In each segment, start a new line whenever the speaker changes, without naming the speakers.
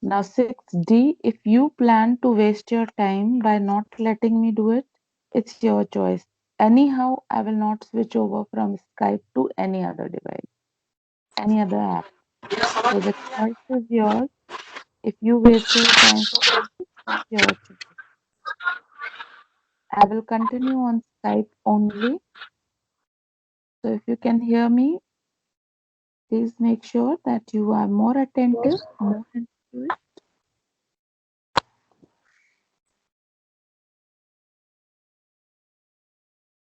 Now 6D, if you plan to waste your time by not letting me do it, it's your choice. Anyhow, I will not switch over from Skype to any other device, any other app. So the choice is yours. If you waste your time for me, that's your choice. I will continue on Skype only. So if you can hear me, please make sure that you are more attentive, more into it.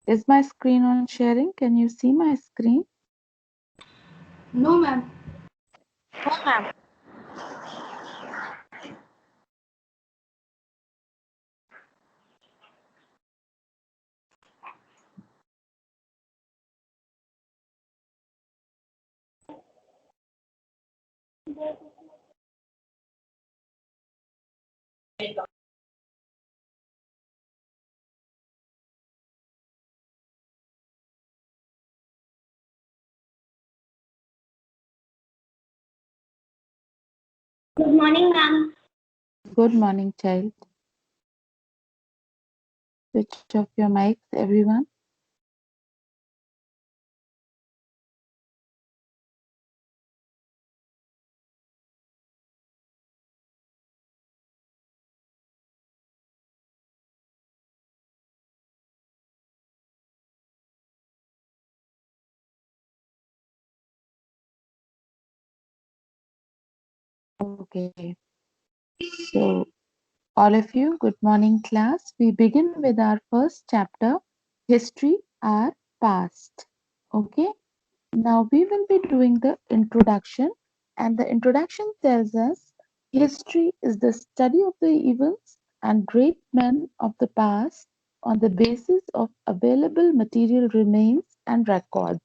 Is my screen on sharing? Can you see my screen?
No, ma'am. Good morning, ma'am.
Good morning, child. Switch off your mics, everyone. Okay. So, all of you, good morning, class. We begin with our first chapter, History, our Past. Okay. Now we will be doing the introduction, and the introduction tells us history is the study of the events and great men of the past on the basis of available material remains and records.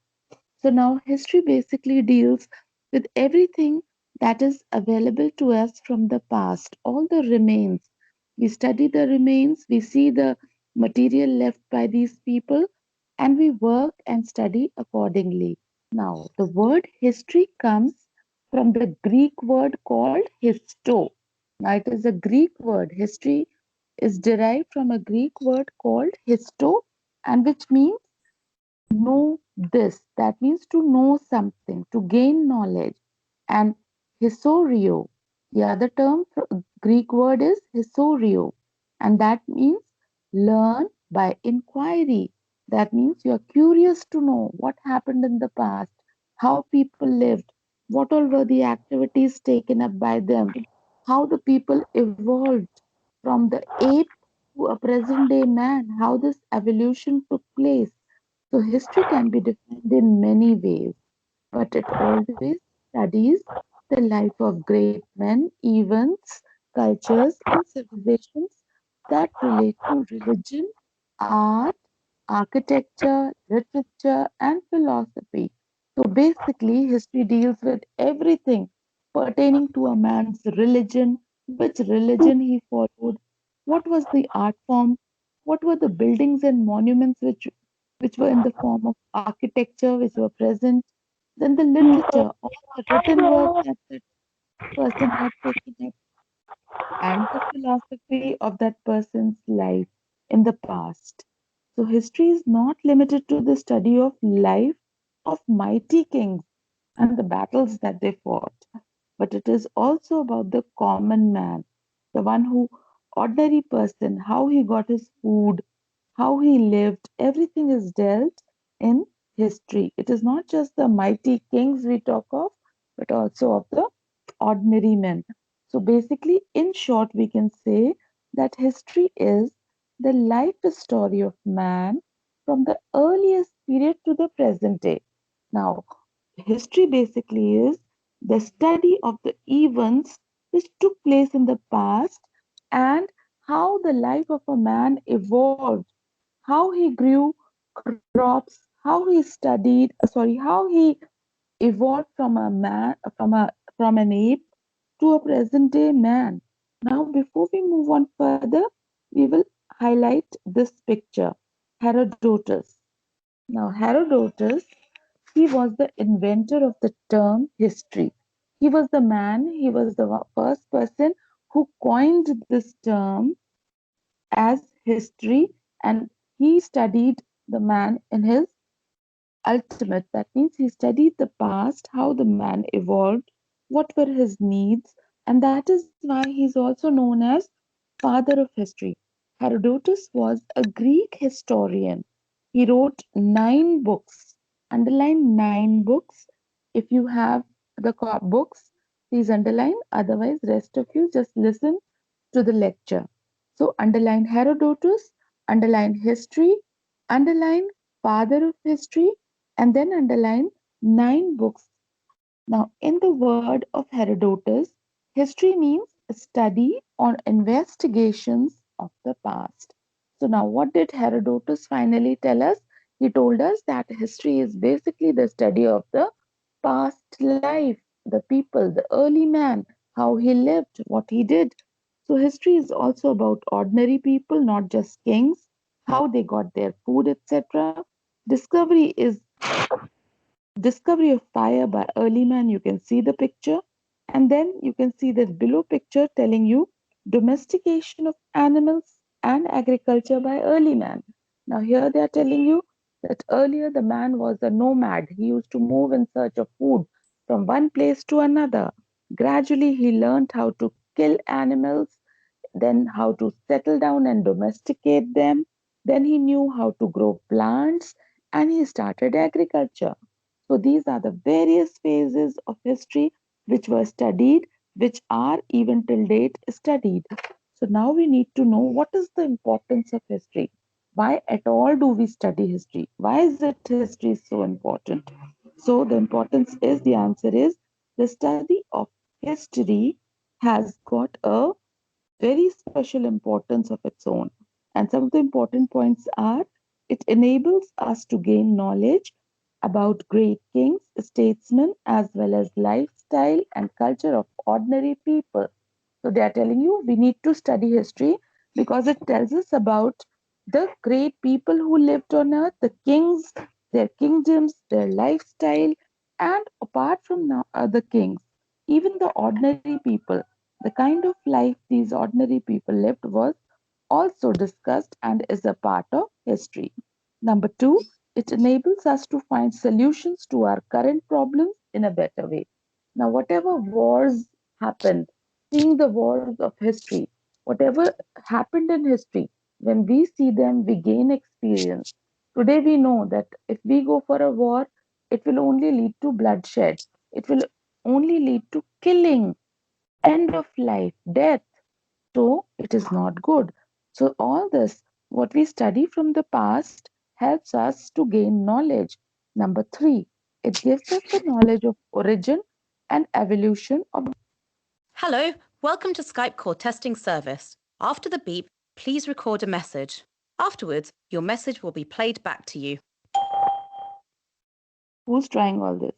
So now history basically deals with everything that is available to us from the past, all the remains. We study the remains, we see the material left by these people, and we work and study accordingly. Now, the word history comes from the Greek word called histo. Now, it is a Greek word. History is derived from a Greek word called histo, and which means know this. That means to know something, to gain knowledge. And historio, the other term, Greek word is historio, and that means learn by inquiry. That means you're curious to know what happened in the past, how people lived, what all were the activities taken up by them, how the people evolved from the ape to a present day man, how this evolution took place. So history can be defined in many ways, but it always studies the life of great men, events, cultures, and civilizations that relate to religion, art, architecture, literature, and philosophy. So basically, history deals with everything pertaining to a man's religion, which religion he followed, what was the art form, what were the buildings and monuments which were in the form of architecture which were present, then the literature, all the written work that that person had taken up, and the philosophy of that person's life in the past. So, history is not limited to the study of life of mighty kings and the battles that they fought, but it is also about the common man, the one who, ordinary person, how he got his food, how he lived, everything is dealt in history. It is not just the mighty kings we talk of, but also of the ordinary men. So basically, in short, we can say that history is the life story of man from the earliest period to the present day. Now, history basically is the study of the events which took place in the past and how the life of a man evolved, how he grew crops, how he studied, how he evolved from a man, from an ape to a present day man. Now, before we move on further, we will highlight this picture, Herodotus. Now, Herodotus, he was the inventor of the term history. He was the man, he was the first person who coined this term as history, and he studied the man in his ultimate. That means he studied the past, how the man evolved, what were his needs, and that is why he's also known as father of history. Herodotus was a Greek historian. He wrote 9 books. Underline 9 books. If you have the books, please underline. Otherwise, rest of you just listen to the lecture. So underline Herodotus, underline history, underline father of history, and then underline 9 books. Now, in the word of Herodotus, history means a study or investigations of the past. So, now what did Herodotus finally tell us? He told us that history is basically the study of the past life, the people, the early man, how he lived, what he did. So, history is also about ordinary people, not just kings, how they got their food, etc. Discovery is discovery of fire by early man. You can see the picture, and then you can see the below picture telling you domestication of animals and agriculture by early man. Now here they are telling you that earlier the man was a nomad. He used to move in search of food from one place to another. Gradually he learned how to kill animals, then how to settle down and domesticate them. Then he knew how to grow plants, and he started agriculture. So these are the various phases of history which were studied, which are even till date studied. So now we need to know what is the importance of history. Why at all do we study history? Why is it history is so important? So the importance is, the answer is, the study of history has got a very special importance of its own. And some of the important points are, it enables us to gain knowledge about great kings, statesmen, as well as lifestyle and culture of ordinary people. So they are telling you we need to study history because it tells us about the great people who lived on earth, the kings, their kingdoms, their lifestyle, and apart from now, the kings, even the ordinary people, the kind of life these ordinary people lived was also discussed and is a part of history. Number two, it enables us to find solutions to our current problems in a better way. Now, whatever wars happened, seeing the wars of history, whatever happened in history, when we see them, we gain experience. Today, we know that if we go for a war, it will only lead to bloodshed, it will only lead to killing, end of life, death. So it is not good. So all this, what we study from the past, helps us to gain knowledge. Number three, it gives us the knowledge of origin and evolution of.
Hello, welcome to Skype call testing service. After the beep, please record a message. Afterwards, your message will be played back to you.
Who's trying all this?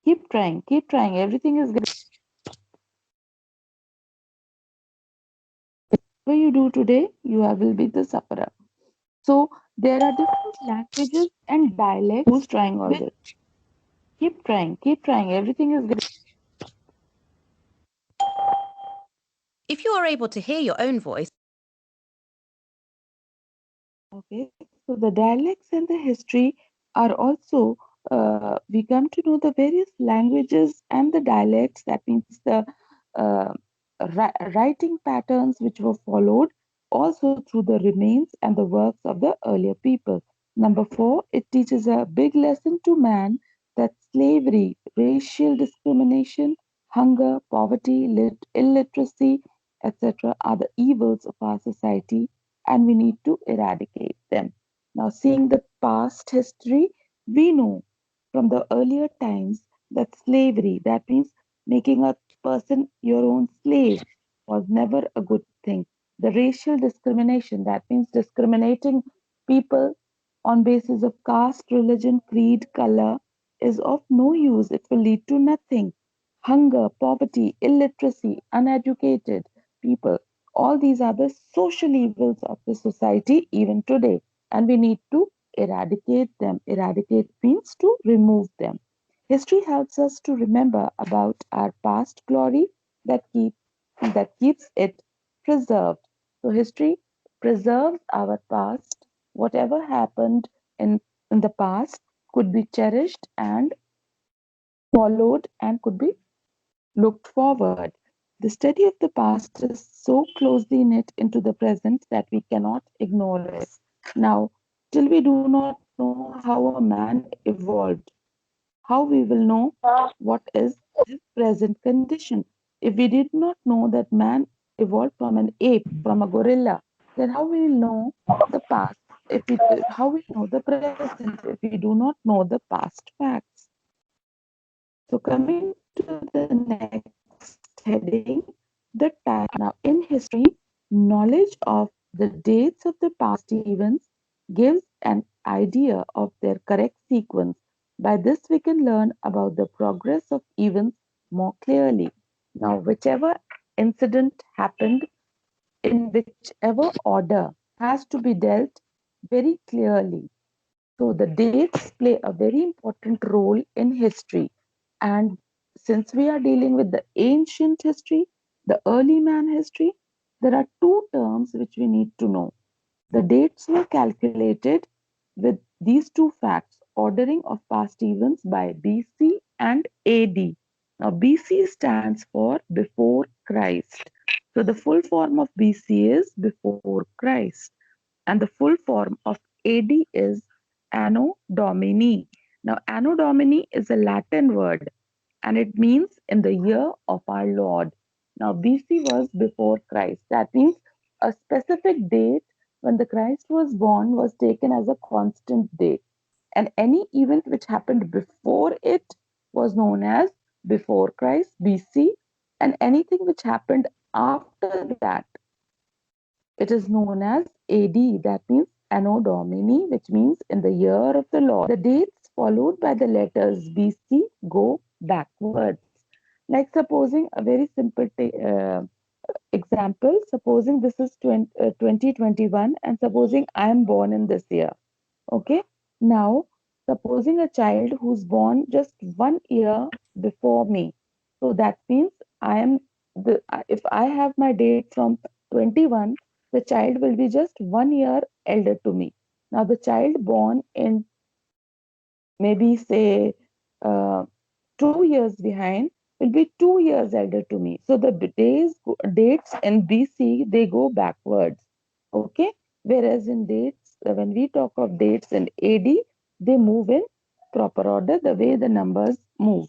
Keep trying, keep trying. Everything is good. Whatever you do today, will be the sufferer. So there are different languages and dialects. Who's trying all this? Keep trying, keep trying. Everything is good.
If you are able to hear your own voice,
Okay, so the dialects and the history are also, we come to know the various languages and the dialects, that means the uh, writing patterns which were followed also through the remains and the works of the earlier people. Number four, it teaches a big lesson to man that slavery, racial discrimination, hunger, poverty, illiteracy, etc., are the evils of our society and we need to eradicate them. Now, seeing the past history, we know from the earlier times that slavery, that means making a person your own slave, was never a good thing. The racial discrimination, that means discriminating people on basis of caste, religion, creed, color, is of no use. It will lead to nothing. Hunger, poverty, illiteracy, uneducated people, all these are the social evils of the society even today, and we need to eradicate them. Eradicate means to remove them. History helps us to remember about our past glory that keeps it preserved. So history preserves our past. Whatever happened in the past could be cherished and followed and could be looked forward. The study of the past is so closely knit into the present that we cannot ignore it. Now, till we do not know how a man evolved, how we will know what is his present condition. If we did not know that man evolved from an ape, from a gorilla, then how we will know the past? How we know the present if we do not know the past facts? So coming to the next heading, the time. Now in history, knowledge of the dates of the past events gives an idea of their correct sequence. By this we can learn about the progress of events more clearly. Now whichever incident happened in whichever order has to be dealt very clearly. So the dates play a very important role in history. And since we are dealing with the ancient history, the early man history, there are two terms which we need to know. The dates were calculated with these two facts, ordering of past events by BC and AD. Now BC stands for before Christ. So the full form of BC is before Christ and the full form of AD is Anno Domini. Now, Anno Domini is a Latin word and it means in the year of our Lord. Now, BC was before Christ. That means a specific date when the Christ was born was taken as a constant date. And any event which happened before it was known as before Christ, BC, and anything which happened after that it is known as AD, that means Anno Domini, which means in the year of the Lord. The dates followed by the letters BC go backwards. Like supposing a very simple example, supposing this is 2021 and supposing I am born in this year. Okay. Now, supposing a child who's born just 1 year before me. So that means I am if I have my date from 21, the child will be just 1 year elder to me. Now, the child born in maybe say uh, 2 years behind will be 2 years elder to me. So the dates in BC they go backwards. Okay, whereas in dates when we talk of dates in AD they move in proper order the way the numbers move.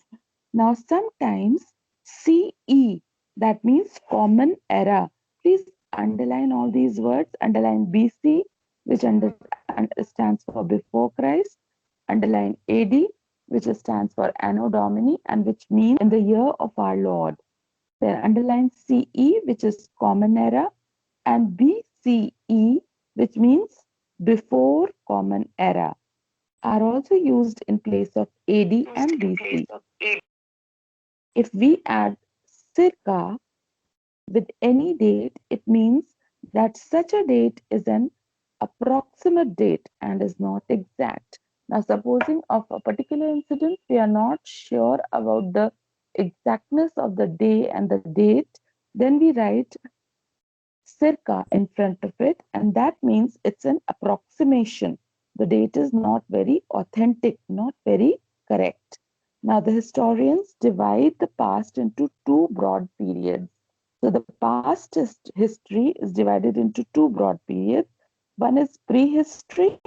Now sometimes CE that means common era. Please underline all these words. Underline BC which stands for before Christ. Underline AD which stands for Anno Domini and which means in the year of our Lord. Then underline CE which is common era and BCE which means before common era are also used in place of AD and BC. If we add circa with any date, it means that such a date is an approximate date and is not exact. Now, supposing of a particular incident, we are not sure about the exactness of the day and the date, then we write circa in front of it, and that means it's an approximation. The date is not very authentic, not very correct. Now, the historians divide the past into two broad periods. So, the past history is divided into two broad periods. One is prehistory,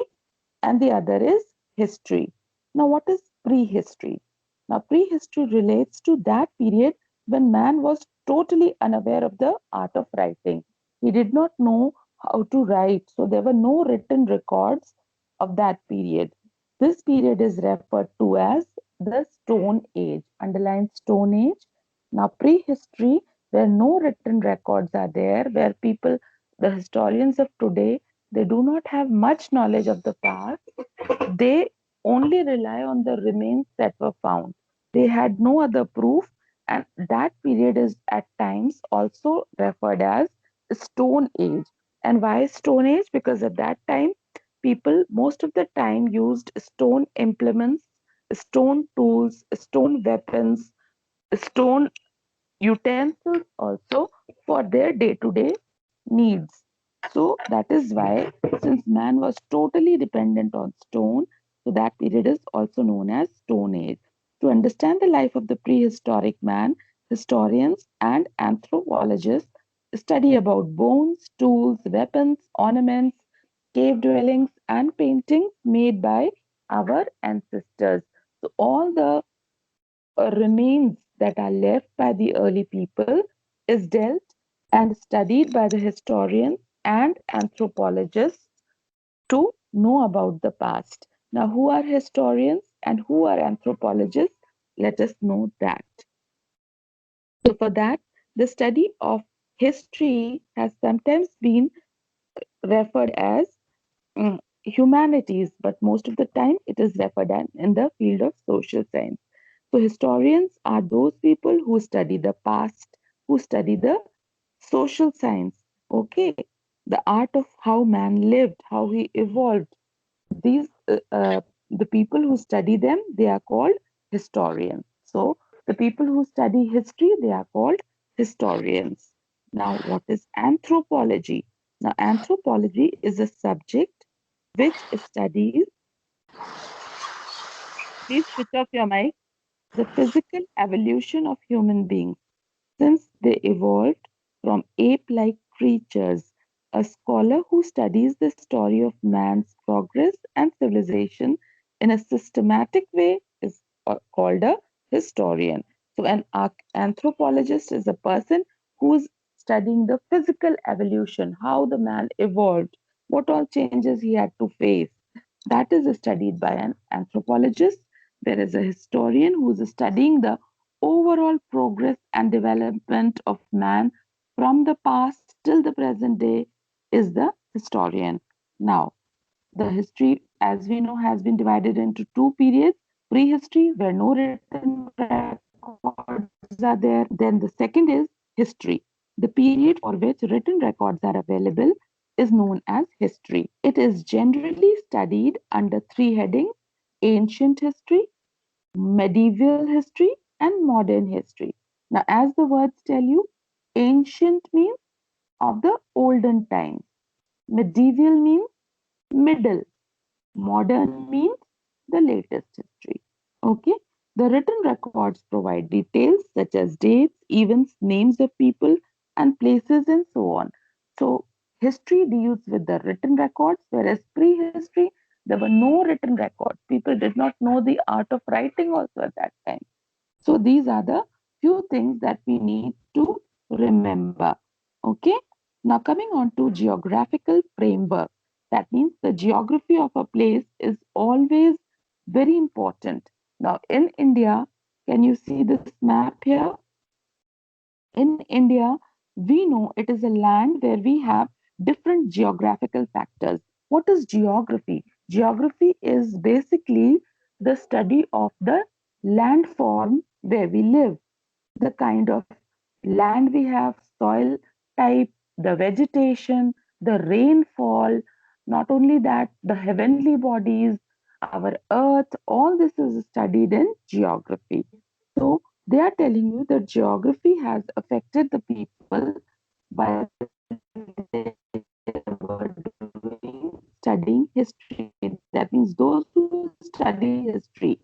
and the other is history. Now, what is prehistory? Now, prehistory relates to that period when man was totally unaware of the art of writing. He did not know how to write, so there were no written records of that period. This period is referred to as the Stone Age. Underline Stone Age. Now, prehistory, where no written records are there, where people, the historians of today, they do not have much knowledge of the past. They only rely on the remains that were found. They had no other proof, and that period is at times also referred as Stone Age. And why Stone Age? Because at that time, people most of the time used stone implements stone tools, stone weapons, stone utensils also for their day-to-day needs. So that is why, since man was totally dependent on stone, so that period is also known as Stone Age. To understand the life of the prehistoric man, historians and anthropologists study about bones, tools, weapons, ornaments, cave dwellings, and paintings made by our ancestors. So all the remains that are left by the early people is dealt and studied by the historians and anthropologists to know about the past. Now, who are historians and who are anthropologists? Let us know that. So, for that, the study of history has sometimes been referred as humanities, but most of the time it is referred as in the field of social science. So, historians are those people who study the past, who study the social science, okay, the art of how man lived, how he evolved. These, the people who study them, they are called historians. So, the people who study history, they are called historians. Now, what is anthropology? Now, anthropology is a subject which studies, please switch off your mic, the physical evolution of human beings since they evolved from ape like creatures. A scholar who studies the story of man's progress and civilization in a systematic way is called a historian. So, an anthropologist is a person who is studying the physical evolution, how the man evolved, what all changes he had to face. That is studied by an anthropologist. There is a historian who is studying the overall progress and development of man from the past till the present day is the historian. Now, the history, as we know, has been divided into two periods: prehistory, where no written records are there, then the second is history. The period for which written records are available is known as history. It is generally studied under three headings: ancient history, medieval history, and modern history. Now, as the words tell you, ancient means of the olden times, medieval means middle, modern means the latest history. Okay. The written records provide details such as dates, events, names of people, and places, and so on. So, history deals with the written records, whereas prehistory, there were no written records. People did not know the art of writing also at that time. So these are the few things that we need to remember. Okay. Now coming on to geographical framework. That means the geography of a place is always very important. Now in India, can you see this map here? In India, we know it is a land where we have different geographical factors. What is geography? Geography is basically the study of the landform where we live, the kind of land we have, soil type, the vegetation, the rainfall, not only that, the heavenly bodies, our earth, all this is studied in geography. So they are telling you that geography has affected the people while they were studying history. That means those who study history,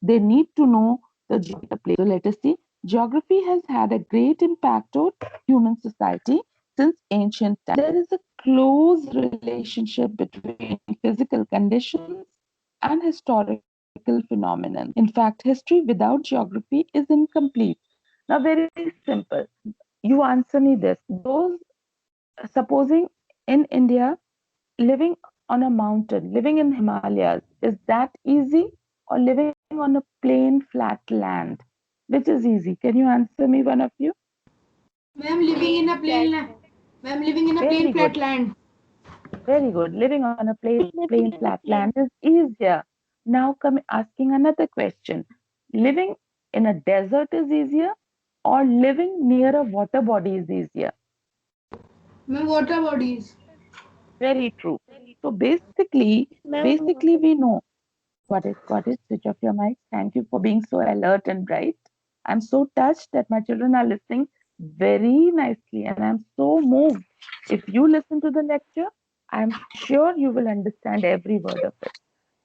they need to know the geography of the place. So let us see. Geography has had a great impact on human society since ancient times. There is a close relationship between physical conditions and historical phenomenon. In fact, history without geography is incomplete. Now, very simple. You answer me this. Those, supposing in India, living on a mountain, living in Himalayas, is that easy? Or living on a plain, flat land? Which is easy? Can you answer me, one of you?
Ma'am, living in a plain land. Ma'am, living in a
Very
plain
good.
flat land.
Very good. Living on a plain, flat land is easier. Now, come asking another question. Living in a desert is easier, or living near a water body is easier?
Ma'am, water bodies.
Very true. So basically we know. Got it, got it. Switch off your mic. Thank you for being so alert and bright. I'm so touched that my children are listening very nicely, and I'm so moved. If you listen to the lecture, I'm sure you will understand every word of it.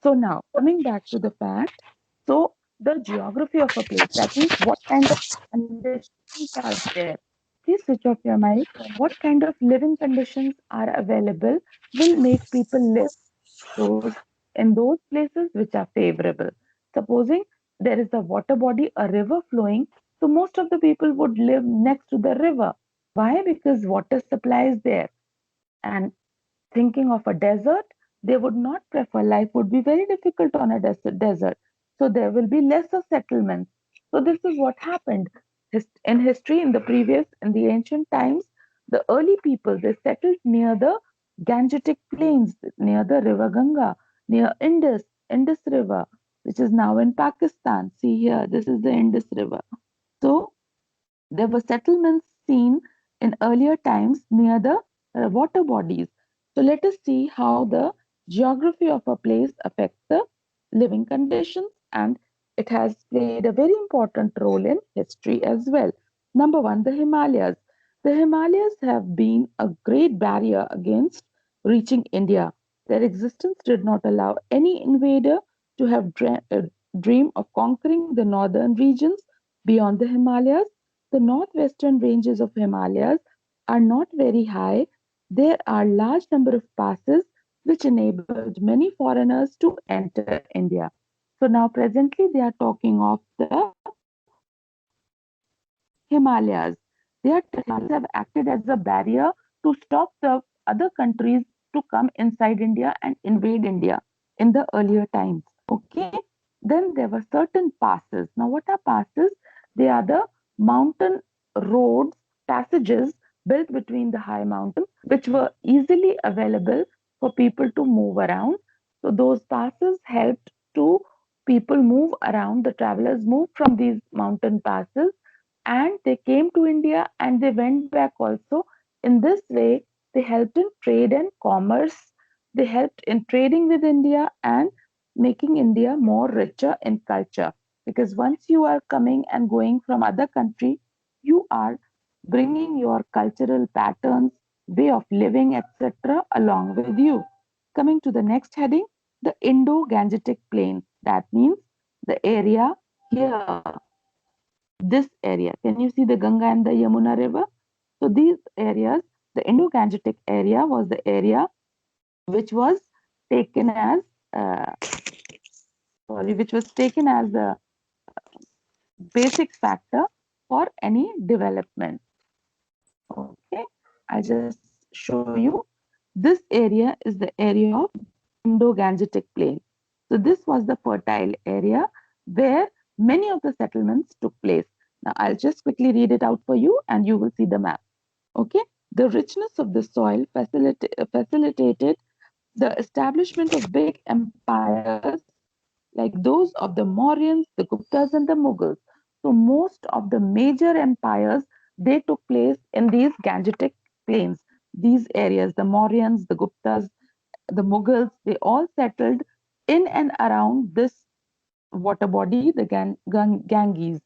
So now, coming back to the fact, so the geography of a place, that means what kind of conditions are there. Please switch off your mic. What kind of living conditions are available will make people live those in those places which are favorable. Supposing there is a water body, a river flowing, so most of the people would live next to the river. Why? Because water supply is there. And thinking of a desert, they would not prefer. Life would be very difficult on a desert. So there will be lesser settlements. So this is what happened. In history, in the ancient times, the early people, they settled near the Gangetic plains, near the river Ganga, near Indus River, which is now in Pakistan. See here, this is the Indus River. So there were settlements seen in earlier times near the water bodies. So let us see how the geography of a place affects the living conditions, and it has played a very important role in history as well. Number one, the Himalayas. The Himalayas have been a great barrier against reaching India. Their existence did not allow any invader to have dream of conquering the northern regions beyond the Himalayas. The northwestern ranges of Himalayas are not very high. There are large number of passes which enabled many foreigners to enter India. So now presently they are talking of the Himalayas. Their Himalayas have acted as a barrier to stop the other countries to come inside India and invade India in the earlier times. Okay. Then there were certain passes. Now, what are passes? They are the mountain roads, passages built between the high mountains, which were easily available for people to move around. So, those passes helped to people move around, the travelers moved from these mountain passes and they came to India and they went back also. In this way, they helped in trade and commerce. They helped in trading with India and making India more richer in culture. Because once you are coming and going from other country, you are bringing your cultural patterns, way of living, etc., along with you. Coming to the next heading, the Indo-Gangetic Plain. That means the area here, this area. Can you see the Ganga and the Yamuna River? So these areas, the Indo-Gangetic area was the area which was taken as uh, which was taken as a basic factor for any development. Okay, I'll just show you. This area is the area of Indo-Gangetic Plain. So this was the fertile area where many of the settlements took place. Now I'll just quickly read it out for you and you will see the map. Okay, the richness of the soil facilitated the establishment of big empires like those of the Mauryans, the Guptas, and the Mughals. So most of the major empires they took place in these Gangetic plains. These areas, the Mauryans, the Guptas, the Mughals, they all settled in and around this water body, the Ganges.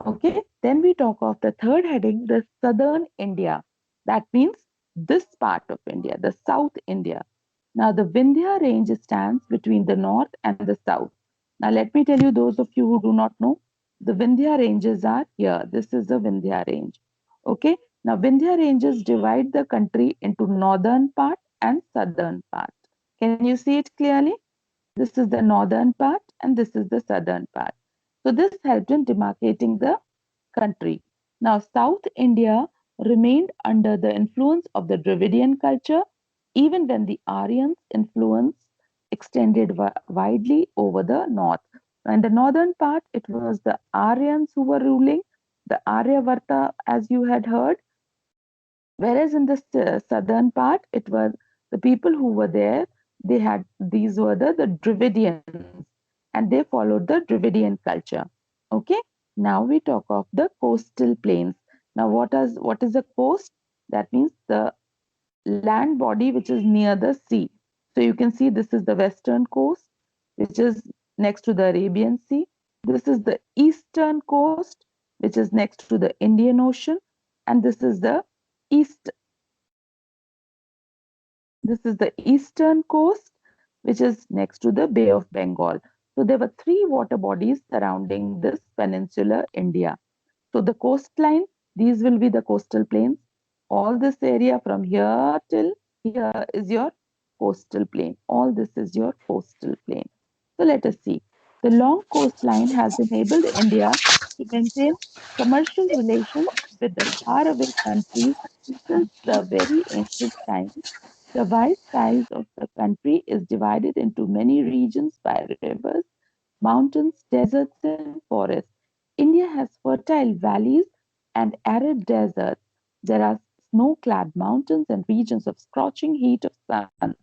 Okay, then we talk of the third heading, the southern India. That means this part of India, the South India. Now, the Vindhya range stands between the north and the south. Now, let me tell you, those of you who do not know, the Vindhya ranges are here. This is the Vindhya range. Okay, now Vindhya ranges divide the country into northern part and southern part. Can you see it clearly? This is the northern part and this is the southern part. So this helped in demarcating the country. Now, South India remained under the influence of the Dravidian culture, even when the Aryans' influence extended widely over the north. In the northern part, it was the Aryans who were ruling, the Aryavarta, as you had heard, whereas in the southern part, it was the people who were there, these were the Dravidians, and they followed the Dravidian culture. Okay, now we talk of the coastal plains. Now, what is a coast? That means the land body which is near the sea. So you can see this is the western coast, which is next to the Arabian Sea. This is the eastern coast, which is next to the Indian Ocean, and this is the eastern coast, which is next to the Bay of Bengal. So there were three water bodies surrounding this peninsular India. So the coastline, these will be the coastal plains. All this area from here till here is your coastal plain. All this is your coastal plain. So let us see. The long coastline has enabled India to maintain commercial relations with the faraway countries since the very ancient times. The wide size of the country is divided into many regions by rivers, mountains, deserts, and forests. India has fertile valleys and arid deserts. There are snow clad mountains and regions of scorching heat of sun.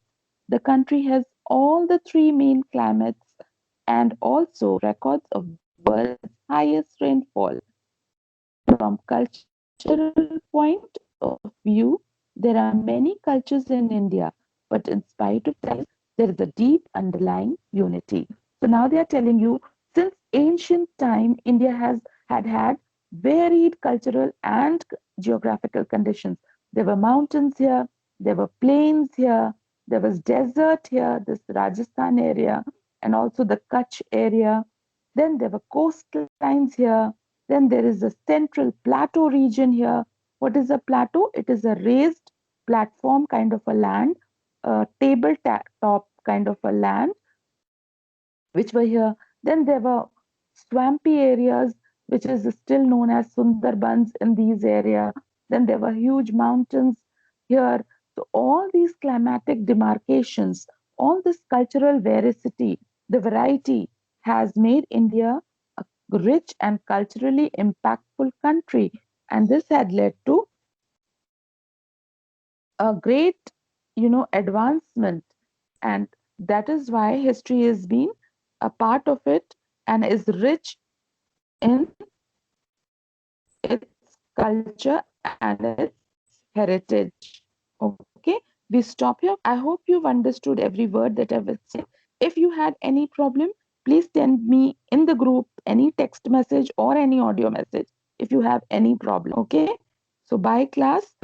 The country has all the three main climates and also records of world's highest rainfall. From cultural point of view, there are many cultures in India, but in spite of that, there is a deep underlying unity. So now they are telling you, since ancient time, India has had varied cultural and geographical conditions. There were mountains here, there were plains here, there was desert here, this Rajasthan area, and also the Kutch area. Then there were coastlines here. Then there is a central plateau region here. What is a plateau? It is a raised platform kind of a land, a tabletop kind of a land, which were here. Then there were swampy areas, which is still known as Sundarbans in these areas. Then there were huge mountains here. So all these climatic demarcations, all this cultural veracity, the variety has made India a rich and culturally impactful country. And this had led to a great, advancement. And that is why history has been a part of it and is rich in its culture and its heritage. Okay, we stop here. I hope you've understood every word that I've said. If you had any problem, please send me in the group any text message or any audio message if you have any problem. Okay, so bye, class.